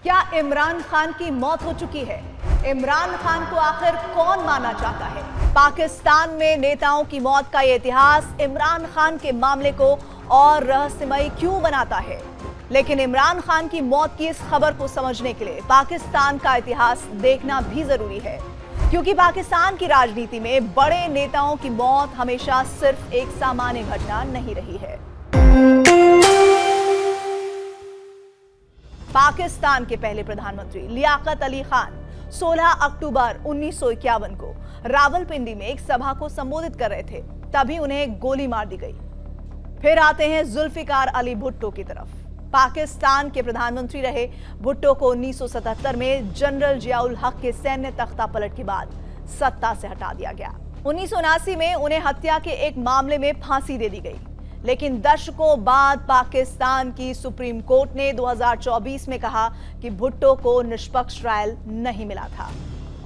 क्या इमरान खान की मौत हो चुकी है? इमरान खान को आखिर कौन मारना चाहता है? पाकिस्तान में नेताओं की मौत का यह इतिहास इमरान खान के मामले को और रहस्यमयी क्यों बनाता है? लेकिन इमरान खान की मौत की इस खबर को समझने के लिए पाकिस्तान का इतिहास देखना भी जरूरी है, क्योंकि पाकिस्तान की राजनीति में बड़े नेताओं की मौत हमेशा सिर्फ एक सामान्य घटना नहीं रही है। पाकिस्तान के पहले प्रधानमंत्री लियाकत अली खान 16 अक्टूबर 1951 को रावलपिंडी में एक सभा को संबोधित कर रहे थे, तभी उन्हें गोली मार दी गई। फिर आते हैं जुल्फिकार अली भुट्टो की तरफ। पाकिस्तान के प्रधानमंत्री रहे भुट्टो को 1977 में जनरल जियाउल हक के सैन्य तख्ता पलट के बाद सत्ता से हटा दिया गया। 1979 में उन्हें हत्या के एक मामले में फांसी दे दी गई, लेकिन दशकों बाद पाकिस्तान की सुप्रीम कोर्ट ने 2024 में कहा कि भुट्टो को निष्पक्ष ट्रायल नहीं मिला था।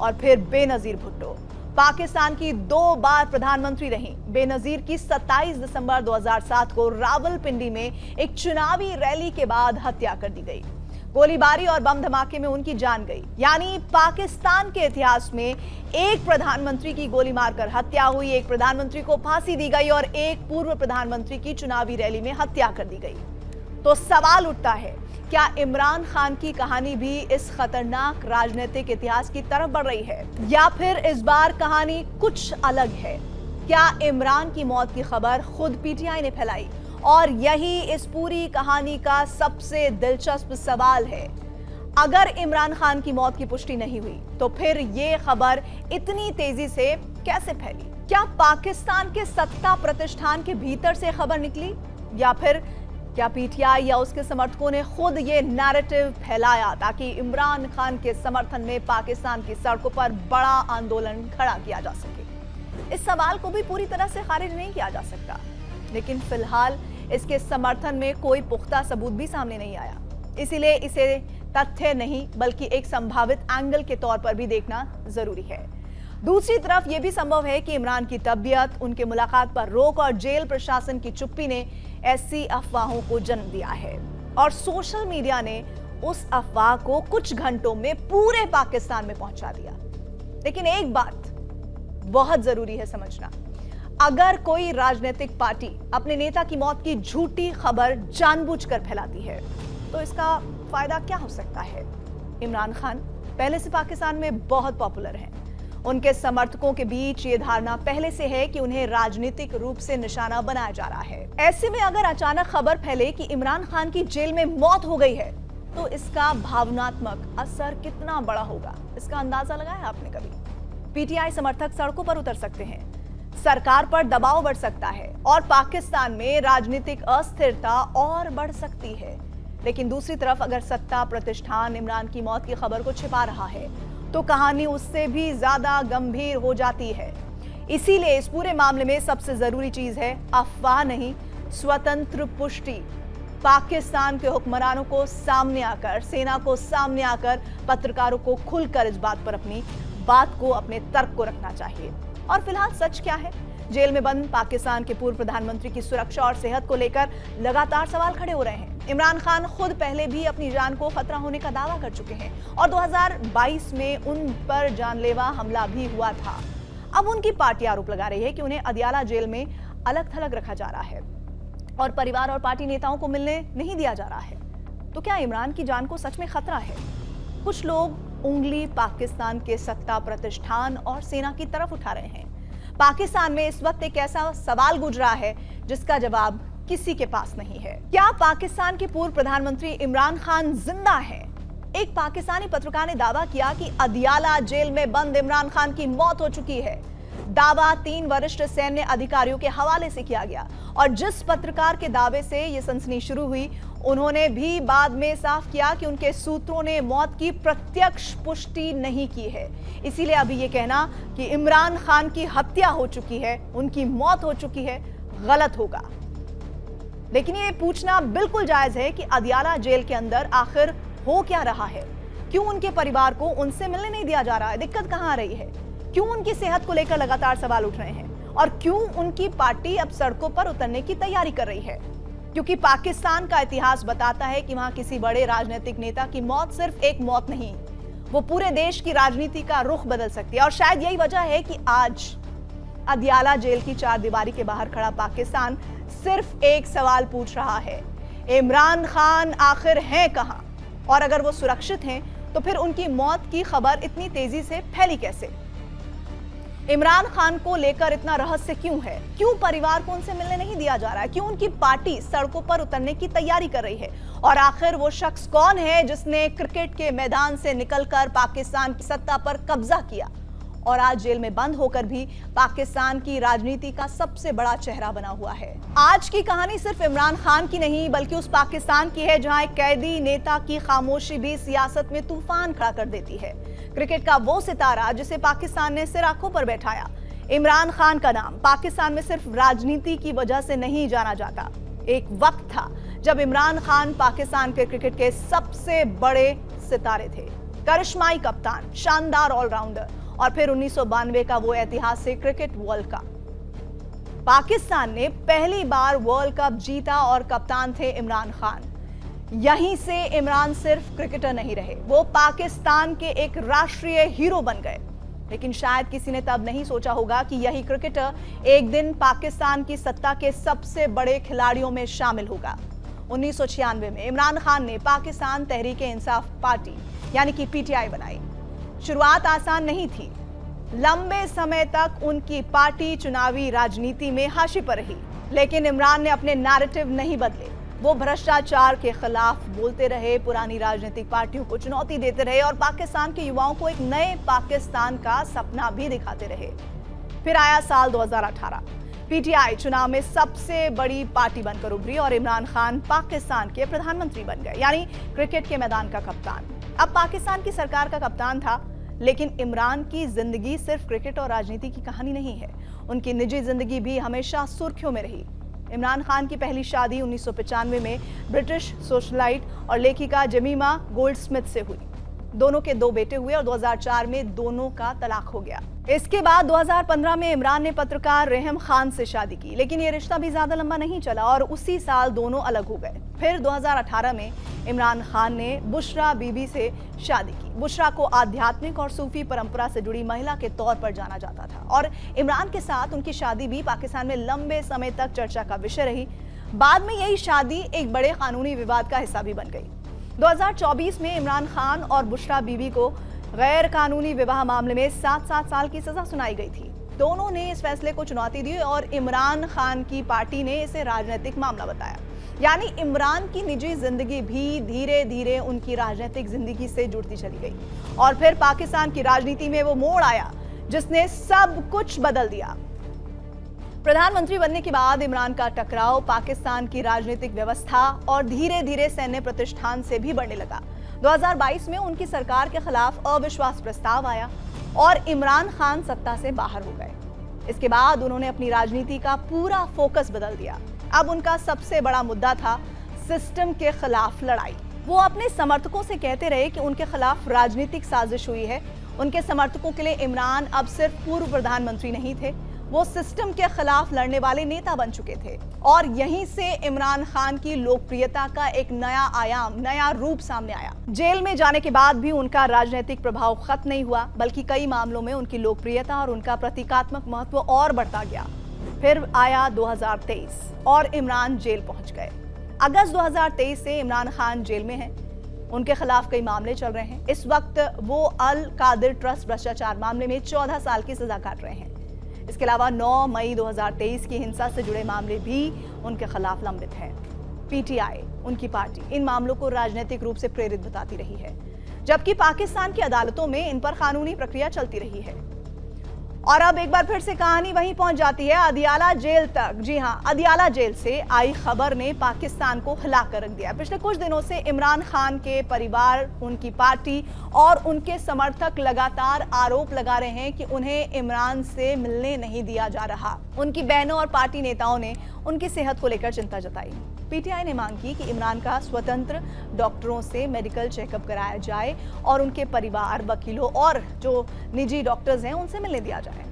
और फिर बेनजीर भुट्टो पाकिस्तान की 2 बार प्रधानमंत्री रहीं। बेनजीर की 27 दिसंबर 2007 को रावलपिंडी में एक चुनावी रैली के बाद हत्या कर दी गई। गोलीबारी और बम धमाके में उनकी जान गई। यानी पाकिस्तान के इतिहास में एक प्रधानमंत्री की गोली मारकर हत्या हुई, एक प्रधानमंत्री को फांसी दी गई और एक पूर्व प्रधानमंत्री की चुनावी रैली में हत्या कर दी गई। तो सवाल उठता है, क्या इमरान खान की कहानी भी इस खतरनाक राजनीतिक इतिहास की तरफ बढ़ रही है, या फिर इस बार कहानी कुछ अलग है? क्या इमरान की मौत की खबर खुद पीटीआई ने फैलाई? और यही इस पूरी कहानी का सबसे दिलचस्प सवाल है। अगर इमरान खान की मौत की पुष्टि नहीं हुई, तो फिर ये खबर इतनी तेजी से कैसे फैली? क्या पाकिस्तान के सत्ता प्रतिष्ठान के भीतर से खबर निकली, या फिर क्या पीटीआई या उसके समर्थकों ने खुद ये नैरेटिव फैलाया ताकि इमरान खान के समर्थन में पाकिस्तान की सड़कों पर बड़ा आंदोलन खड़ा किया जा सके? इस सवाल को भी पूरी तरह से खारिज नहीं किया जा सकता, लेकिन फिलहाल इसके समर्थन में कोई पुख्ता सबूत भी सामने नहीं आया। इसीलिए इसे तथ्य नहीं बल्कि एक संभावित एंगल के तौर पर भी देखना जरूरी है। दूसरी तरफ यह भी संभव है कि इमरान की तबीयत, उनके मुलाकात पर रोक और जेल प्रशासन की चुप्पी ने ऐसी अफवाहों को जन्म दिया है, और सोशल मीडिया ने उस अफवाह को कुछ घंटों में पूरे पाकिस्तान में पहुंचा दिया। लेकिन एक बात बहुत जरूरी है समझना, अगर कोई राजनीतिक पार्टी अपने नेता की मौत की झूठी खबर जानबूझकर फैलाती है, तो इसका फायदा क्या हो सकता है? इमरान खान पहले से पाकिस्तान में बहुत पॉपुलर हैं। उनके समर्थकों के बीच ये धारणा पहले से है कि उन्हें राजनीतिक रूप से निशाना बनाया जा रहा है। ऐसे में अगर अचानक खबर फैले कि इमरान खान की जेल में मौत हो गई है, तो इसका भावनात्मक असर कितना बड़ा होगा, इसका अंदाजा लगाया आपने कभी? पीटीआई समर्थक सड़कों पर उतर सकते हैं, सरकार पर दबाव बढ़ सकता है, और पाकिस्तान में राजनीतिक अस्थिरता और बढ़ सकती है। लेकिन दूसरी तरफ अगर सत्ता प्रतिष्ठान इमरान की मौत की खबर को छिपा रहा है, तो कहानी उससे भी ज्यादा गंभीर हो जाती है। इसीलिए इस पूरे मामले में सबसे जरूरी चीज है अफवाह नहीं, स्वतंत्र पुष्टि। पाकिस्तान के हुक्मरानों को सामने आकर, सेना को सामने आकर, पत्रकारों को खुलकर इस बात पर अपनी बात को, अपने तर्क को रखना चाहिए। और फिलहाल सच क्या है? जेल में बंद पाकिस्तान के पूर्व प्रधानमंत्री की सुरक्षा और सेहत को लेकर लगातार सवाल खड़े हो रहे हैं। इमरान खान खुद पहले भी अपनी जान को खतरा होने का दावा कर चुके हैं, और 2022 में उन पर जानलेवा हमला भी हुआ था। अब उनकी पार्टी आरोप लगा रही है कि उन्हें अदियाला जेल में अलग थलग रखा जा रहा है और परिवार और पार्टी नेताओं को मिलने नहीं दिया जा रहा है। तो क्या इमरान की जान को सच में खतरा है? कुछ लोग उंगली पाकिस्तान के सत्ता प्रतिष्ठान और सेना की तरफ उठा रहे हैं। पाकिस्तान में इस वक्त एक ऐसा सवाल गूंज रहा है जिसका जवाब किसी के पास नहीं है। क्या पाकिस्तान के पूर्व प्रधानमंत्री इमरान खान जिंदा हैं? एक पाकिस्तानी पत्रकार ने दावा किया कि अदियाला जेल में बंद इमरान खान की मौत हो चुकी है। दावा 3 वरिष्ठ सैन्य अधिकारियों के हवाले से किया गया, और जिस पत्रकार के दावे से यह सनसनी शुरू हुई, उन्होंने भी बाद में साफ किया कि उनके सूत्रों ने मौत की प्रत्यक्ष पुष्टि नहीं की है। इसीलिए अभी यह कहना कि इमरान खान की हत्या हो चुकी है, उनकी मौत हो चुकी है, गलत होगा। लेकिन ये पूछना बिल्कुल जायज है कि अदियाला जेल के अंदर आखिर हो क्या रहा है? क्यों उनके परिवार को उनसे मिलने नहीं दिया जा रहा है? दिक्कत कहां आ रही है? क्यों उनकी सेहत को लेकर लगातार सवाल उठ रहे हैं? और क्यों उनकी पार्टी अब सड़कों पर उतरने की तैयारी कर रही है? क्योंकि पाकिस्तान का इतिहास बताता है कि वहां किसी बड़े राजनीतिक नेता की मौत सिर्फ एक मौत नहीं, वो पूरे देश की राजनीति का रुख बदल सकती है। और शायद यही वजह है कि आज अदियाला जेल की चारदीवारी के बाहर खड़ा पाकिस्तान सिर्फ एक सवाल पूछ रहा है, इमरान खान आखिर हैं कहां? और अगर वो सुरक्षित हैं तो फिर उनकी मौत की खबर इतनी तेजी से फैली कैसे? इमरान खान को लेकर इतना रहस्य क्यों है? क्यों परिवार को उनसे मिलने नहीं दिया जा रहा है? क्यों उनकी पार्टी सड़कों पर उतरने की तैयारी कर रही है? और आखिर वो शख्स कौन है जिसने क्रिकेट के मैदान से निकलकर पाकिस्तान की सत्ता पर कब्जा किया और आज जेल में बंद होकर भी पाकिस्तान की राजनीति का सबसे बड़ा चेहरा बना हुआ है? आज की कहानी सिर्फ इमरान खान की नहीं बल्कि उस पाकिस्तान की है जहां एक कैदी नेता की खामोशी भी सियासत में तूफान खड़ा कर देती है। क्रिकेट का वो सितारा जिसे पाकिस्तान ने सिर आंखों पर बैठाया, इमरान खान का नाम पाकिस्तान में सिर्फ राजनीति की वजह से नहीं जाना जाता। एक वक्त था जब इमरान खान पाकिस्तान के क्रिकेट के सबसे बड़े सितारे थे, करिश्माई कप्तान, शानदार ऑलराउंडर और फिर 1992 का वो ऐतिहासिक क्रिकेट वर्ल्ड कप। पाकिस्तान ने पहली बार वर्ल्ड कप जीता और कप्तान थे इमरान खान। यहीं से इमरान सिर्फ क्रिकेटर नहीं रहे, वो पाकिस्तान के एक राष्ट्रीय हीरो बन गए। लेकिन शायद किसी ने तब नहीं सोचा होगा कि यही क्रिकेटर एक दिन पाकिस्तान की सत्ता के सबसे बड़े खिलाड़ियों में शामिल होगा। 1996 में इमरान खान ने पाकिस्तान तहरीक-ए-इंसाफ पार्टी यानी कि पीटीआई बनाई। शुरुआत आसान नहीं थी, लंबे समय तक उनकी पार्टी चुनावी राजनीति में हाशिए पर रही, लेकिन इमरान ने अपने नैरेटिव नहीं बदले। वो भ्रष्टाचार के खिलाफ बोलते रहे, पुरानी राजनीतिक पार्टियों को चुनौती देते रहे और पाकिस्तान के युवाओं को एक नए पाकिस्तान का सपना भी दिखाते रहे। फिर आया साल 2018, पीटीआई चुनाव में सबसे बड़ी पार्टी बनकर उभरी और इमरान खान पाकिस्तान के प्रधानमंत्री बन गए, यानी क्रिकेट के मैदान का कप्तान। अब पाकिस्तान की सरकार का कप्तान था, लेकिन इमरान की जिंदगी सिर्फ क्रिकेट और राजनीति की कहानी नहीं है, उनकी निजी जिंदगी भी हमेशा सुर्खियों में रही। इमरान खान की पहली शादी 1995 में ब्रिटिश सोशलाइट और लेखिका जेमिमा गोल्डस्मिथ से हुई। दोनों के 2 बेटे हुए और 2004 में दोनों का तलाक हो गया। इसके बाद 2015 में इमरान ने पत्रकार रेहम खान से शादी की, लेकिन ये रिश्ता भी ज्यादा लंबा नहीं चला और उसी साल दोनों अलग हो गए। फिर 2018 में इमरान खान ने बुशरा बीबी से शादी की। बुशरा को आध्यात्मिक और सूफी परंपरा से जुड़ी महिला के तौर पर जाना जाता था और इमरान के साथ उनकी शादी भी पाकिस्तान में लंबे समय तक चर्चा का विषय रही। बाद में यही शादी एक बड़े कानूनी विवाद का हिस्सा भी बन गई। 2024 में इमरान खान और बुशरा बीबी को गैर कानूनी विवाह मामले में 7 साल की सजा सुनाई गई थी। दोनों ने इस फैसले को चुनौती दी और इमरान खान की पार्टी ने इसे राजनीतिक मामला बताया। यानी इमरान की निजी जिंदगी भी धीरे धीरे उनकी राजनीतिक जिंदगी से जुड़ती चली गई और फिर पाकिस्तान की राजनीति में वो मोड़ आया जिसने सब कुछ बदल दिया। प्रधानमंत्री बनने के बाद इमरान का टकराव पाकिस्तान की राजनीतिक व्यवस्था और धीरे धीरे सैन्य प्रतिष्ठान से भी बढ़ने लगा। 2022 में उनकी सरकार के खिलाफ अविश्वास प्रस्ताव आया और इमरान खान सत्ता से बाहर हो गए। इसके बाद उन्होंने अपनी राजनीति का पूरा फोकस बदल दिया। अब उनका सबसे बड़ा मुद्दा था सिस्टम के खिलाफ लड़ाई। वो अपने समर्थकों से कहते रहे कि उनके खिलाफ राजनीतिक साजिश हुई है। उनके समर्थकों के लिए इमरान अब सिर्फ पूर्व प्रधानमंत्री नहीं थे, वो सिस्टम के खिलाफ लड़ने वाले नेता बन चुके थे और यहीं से इमरान खान की लोकप्रियता का एक नया आयाम, नया रूप सामने आया। जेल में जाने के बाद भी उनका राजनीतिक प्रभाव खत्म नहीं हुआ, बल्कि कई मामलों में उनकी लोकप्रियता और उनका प्रतीकात्मक महत्व और बढ़ता गया। फिर आया 2023 और इमरान जेल पहुंच गए। अगस्त 2023 से इमरान खान जेल में हैं। उनके खिलाफ कई मामले चल रहे हैं। इस वक्त वो अल कादिर ट्रस्ट भ्रष्टाचार मामले में 14 साल की सजा काट रहे हैं। इसके अलावा 9 मई 2023 की हिंसा से जुड़े मामले भी उनके खिलाफ लंबित हैं। पीटीआई, उनकी पार्टी, इन मामलों को राजनीतिक रूप से प्रेरित बताती रही है, जबकि पाकिस्तान की अदालतों में इन पर कानूनी प्रक्रिया चलती रही है। और अब एक बार फिर से कहानी वहीं पहुंच जाती है, अदियाला जेल तक। जी हां, अदियाला जेल से आई खबर ने पाकिस्तान को हिला कर रख दिया। पिछले कुछ दिनों से इमरान खान के परिवार, उनकी पार्टी और उनके समर्थक लगातार आरोप लगा रहे हैं कि उन्हें इमरान से मिलने नहीं दिया जा रहा। उनकी बहनों और पार्टी नेताओं ने उनकी सेहत को लेकर चिंता जताई। पीटीआई ने मांग की कि इमरान का स्वतंत्र डॉक्टरों से मेडिकल चेकअप कराया जाए और उनके परिवार, वकीलों और जो निजी डॉक्टर्स हैं उनसे मिलने दिया जाए।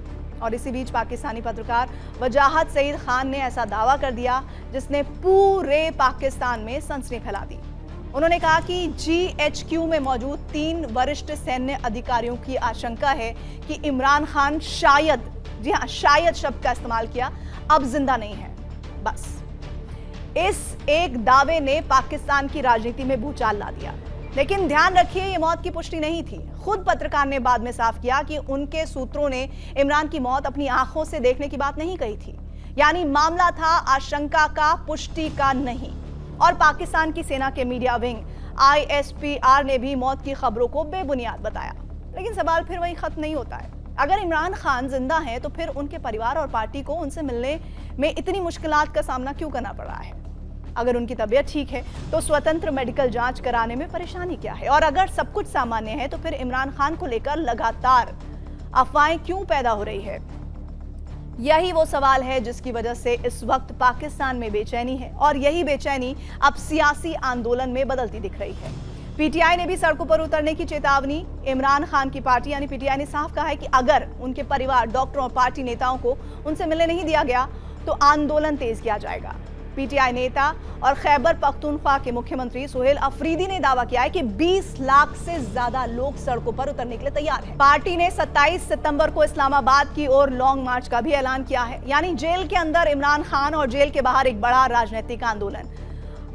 और इसी बीच पाकिस्तानी पत्रकार वजाहत सईद खान ने ऐसा दावा कर दिया जिसने पूरे पाकिस्तान में सनसनी फैला दी। उन्होंने कहा कि GHQ में मौजूद 3 वरिष्ठ सैन्य अधिकारियों की आशंका है कि इमरान खान शायद, जी हां, शायद शब्द का इस्तेमाल किया, अब जिंदा नहीं है। बस इस एक दावे ने पाकिस्तान की राजनीति में भूचाल ला दिया। लेकिन ध्यान रखिए, ये मौत की पुष्टि नहीं थी। खुद पत्रकार ने बाद में साफ किया कि उनके सूत्रों ने इमरान की मौत अपनी आंखों से देखने की बात नहीं कही थी। यानी मामला था आशंका का, पुष्टि का नहीं। और पाकिस्तान की सेना के मीडिया विंग ISPR ने भी मौत की खबरों को बेबुनियाद बताया। लेकिन सवाल फिर वही खत्म नहीं होता है। अगर इमरान खान जिंदा हैं तो फिर उनके परिवार और पार्टी को उनसे मिलने में इतनी मुश्किलात का सामना क्यों करना पड़ रहा है? अगर उनकी तबीयत ठीक है तो स्वतंत्र मेडिकल जांच कराने में परेशानी क्या है? और अगर सब कुछ सामान्य है तो फिर इमरान खान को लेकर लगातार अफवाहें क्यों पैदा हो रही है? यही वो सवाल है जिसकी वजह से इस वक्त पाकिस्तान में बेचैनी है, और यही बेचैनी अब सियासी आंदोलन में बदलती दिख रही है। PTI ने भी सड़कों पर उतरने की चेतावनी। इमरान खान की पार्टी यानी PTI ने साफ कहा है कि अगर उनके परिवार, डॉक्टरों और पार्टी नेताओं को उनसे मिलने नहीं दिया गया तो आंदोलन तेज किया जाएगा। PTI नेता और खैबर पख्तूनख्वा के मुख्यमंत्री सुहेल अफरीदी ने दावा किया है कि 20 लाख से ज्यादा लोग सड़कों पर उतरने के लिए तैयार हैं। पार्टी ने 27 सितंबर को इस्लामाबाद की ओर लॉन्ग मार्च का भी ऐलान किया है, यानी जेल के अंदर इमरान खान और जेल के बाहर एक बड़ा राजनीतिक आंदोलन।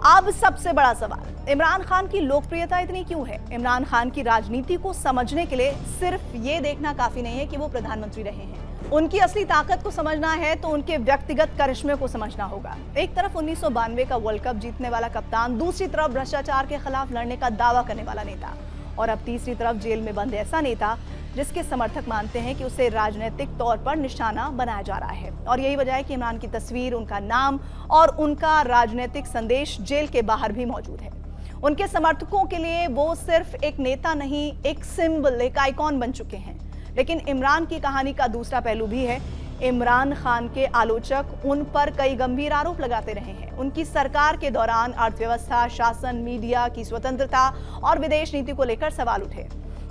अब सबसे बड़ा सवाल, इमरान खान की लोकप्रियता इतनी क्यों है? इमरान खान की राजनीति को समझने के लिए सिर्फ ये देखना काफी नहीं है कि वो प्रधानमंत्री रहे हैं। उनकी असली ताकत को समझना है तो उनके व्यक्तिगत करिश्मे को समझना होगा। एक तरफ 1992 का वर्ल्ड कप जीतने वाला कप्तान, दूसरी तरफ भ्रष्टाचार के खिलाफ लड़ने का दावा करने वाला नेता, और अब तीसरी तरफ जेल में बंद ऐसा नेता जिसके समर्थक मानते हैं कि उसे राजनीतिक तौर पर निशाना बनाया जा रहा है। और यही वजह है कि इमरान की तस्वीर, उनका नाम और उनका राजनीतिक संदेश जेल के बाहर भी मौजूद है। उनके समर्थकों के लिए वो सिर्फ एक नेता नहीं, एक सिंबल, एक आइकॉन बन चुके हैं। लेकिन इमरान की कहानी का दूसरा पहलू भी है। इमरान खान के आलोचक उन पर कई गंभीर आरोप लगाते रहे हैं। उनकी सरकार के दौरान अर्थव्यवस्था, शासन, मीडिया की स्वतंत्रता और विदेश नीति को लेकर सवाल उठे।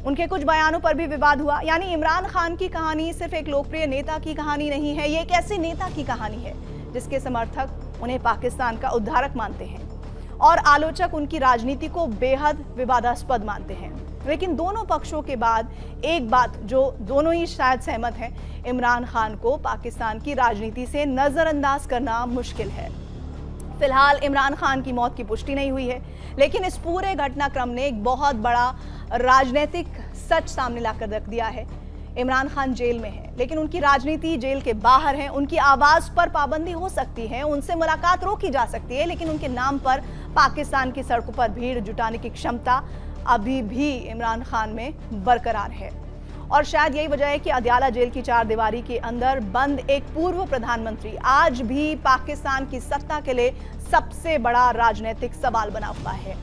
उनके कुछ बयानों पर भी विवाद हुआ। यानी इमरान खान की कहानी सिर्फ एक लोकप्रिय नेता की कहानी नहीं है, ये एक ऐसे नेता की कहानी है जिसके समर्थक उन्हें पाकिस्तान का उद्धारक मानते हैं और आलोचक उनकी राजनीति को बेहद विवादास्पद मानते हैं। लेकिन दोनों पक्षों के बाद एक बात जो दोनों ही शायद सहमत हैं, इमरान खान को पाकिस्तान की राजनीति से नजरअंदाज करना मुश्किल है। फिलहाल इमरान खान की मौत की पुष्टि नहीं हुई है, लेकिन इस पूरे घटनाक्रम ने एक बहुत बड़ा राजनीतिक सच सामने लाकर रख दिया है। इमरान खान जेल में है, लेकिन उनकी राजनीति जेल के बाहर है। उनकी आवाज पर पाबंदी हो सकती है, उनसे मुलाकात रोकी जा सकती है, लेकिन उनके नाम पर पाकिस्तान की सड़कों पर भीड़ जुटाने की क्षमता अभी भी इमरान खान में बरकरार है। और शायद यही वजह है कि अदयाला जेल की 4 दीवारी के अंदर बंद एक पूर्व प्रधानमंत्री आज भी पाकिस्तान की सत्ता के लिए सबसे बड़ा राजनीतिक सवाल बना हुआ है।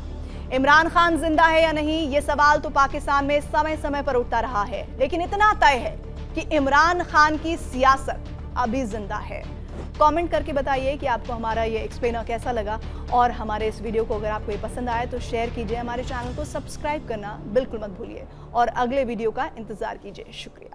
इमरान खान जिंदा है या नहीं, ये सवाल तो पाकिस्तान में समय समय पर उठता रहा है, लेकिन इतना तय है कि इमरान खान की सियासत अभी जिंदा है। कमेंट करके बताइए कि आपको हमारा ये एक्सप्लेनर कैसा लगा, और हमारे इस वीडियो को अगर आपको ये पसंद आए तो शेयर कीजिए। हमारे चैनल को सब्सक्राइब करना बिल्कुल मत भूलिए और अगले वीडियो का इंतजार कीजिए। शुक्रिया।